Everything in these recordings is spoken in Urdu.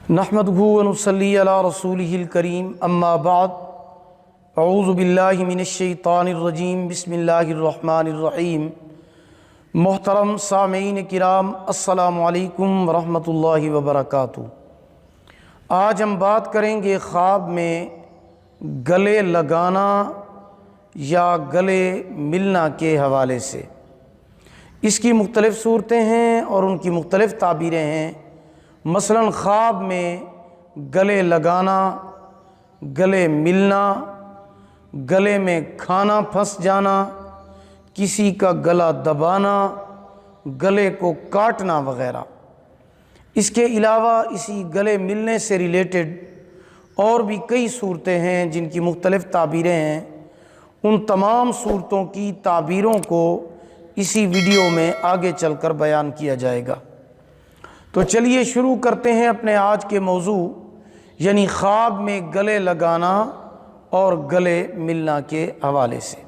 نحمدہ و نصلی علی رسولہ الکریم اما بعد اعوذ باللہ من الشیطان الرجیم بسم اللہ الرحمن الرحیم۔ محترم سامعین کرام، السلام علیکم ورحمۃ اللہ وبرکاتہ۔ آج ہم بات کریں گے خواب میں گلے لگانا یا گلے ملنا کے حوالے سے۔ اس کی مختلف صورتیں ہیں اور ان کی مختلف تعبیریں ہیں۔ مثلاً خواب میں گلے لگانا، گلے ملنا، گلے میں کھانا پھنس جانا، کسی کا گلا دبانا، گلے کو کاٹنا وغیرہ۔ اس کے علاوہ اسی گلے ملنے سے ریلیٹڈ اور بھی کئی صورتیں ہیں جن کی مختلف تعبیریں ہیں۔ ان تمام صورتوں کی تعبیروں کو اسی ویڈیو میں آگے چل کر بیان کیا جائے گا۔ تو چلیے شروع کرتے ہیں اپنے آج کے موضوع، یعنی خواب میں گلے لگانا اور گلے ملنا کے حوالے سے۔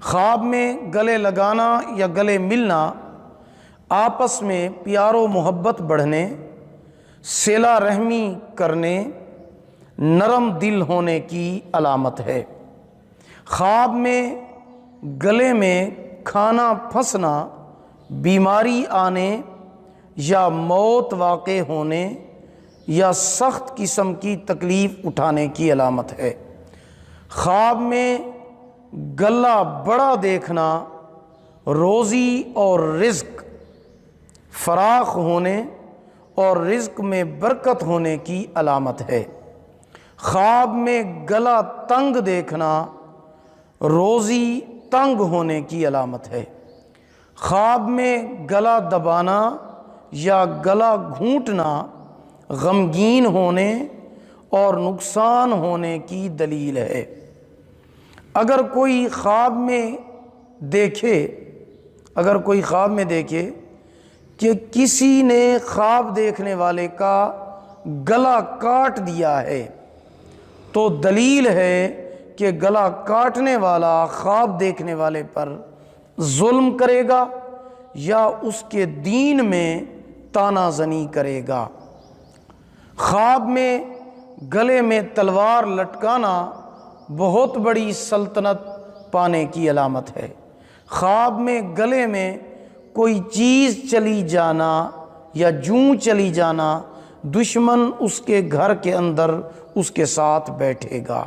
خواب میں گلے لگانا یا گلے ملنا آپس میں پیار و محبت بڑھنے، صلہ رحمی کرنے، نرم دل ہونے کی علامت ہے۔ خواب میں گلے میں کھانا پھنسنا بیماری آنے یا موت واقع ہونے یا سخت قسم کی تکلیف اٹھانے کی علامت ہے۔ خواب میں گلا بڑا دیکھنا روزی اور رزق فراخ ہونے اور رزق میں برکت ہونے کی علامت ہے۔ خواب میں گلا تنگ دیکھنا روزی تنگ ہونے کی علامت ہے۔ خواب میں گلا دبانا یا گلا گھونٹنا غمگین ہونے اور نقصان ہونے کی دلیل ہے۔ اگر کوئی خواب میں دیکھے کہ کسی نے خواب دیکھنے والے کا گلا کاٹ دیا ہے تو دلیل ہے کہ گلا کاٹنے والا خواب دیکھنے والے پر ظلم کرے گا یا اس کے دین میں تانا زنی کرے گا۔ خواب میں گلے میں تلوار لٹکانا بہت بڑی سلطنت پانے کی علامت ہے۔ خواب میں گلے میں کوئی چیز چلی جانا یا جوں چلی جانا دشمن اس کے گھر کے اندر اس کے ساتھ بیٹھے گا۔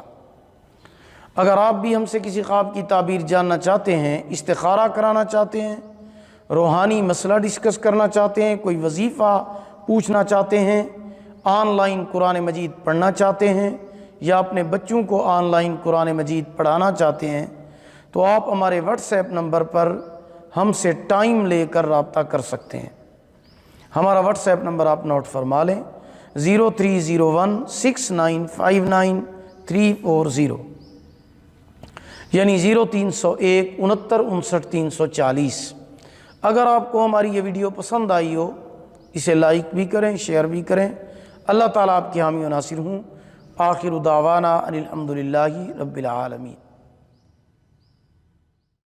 اگر آپ بھی ہم سے کسی خواب کی تعبیر جاننا چاہتے ہیں، استخارہ کرانا چاہتے ہیں، روحانی مسئلہ ڈسکس کرنا چاہتے ہیں، کوئی وظیفہ پوچھنا چاہتے ہیں، آن لائن قرآن مجید پڑھنا چاہتے ہیں یا اپنے بچوں کو آن لائن قرآن مجید پڑھانا چاہتے ہیں تو آپ ہمارے واٹس ایپ نمبر پر ہم سے ٹائم لے کر رابطہ کر سکتے ہیں۔ ہمارا واٹس ایپ نمبر آپ نوٹ فرما لیں، 03016959 یعنی 0301 69 59 340۔ اگر آپ کو ہماری یہ ویڈیو پسند آئی ہو اسے لائک بھی کریں، شیئر بھی کریں۔ اللہ تعالیٰ آپ کے حامی و ناصر ہوں۔ آخر دعوانا ان الحمد للہ رب العالمین۔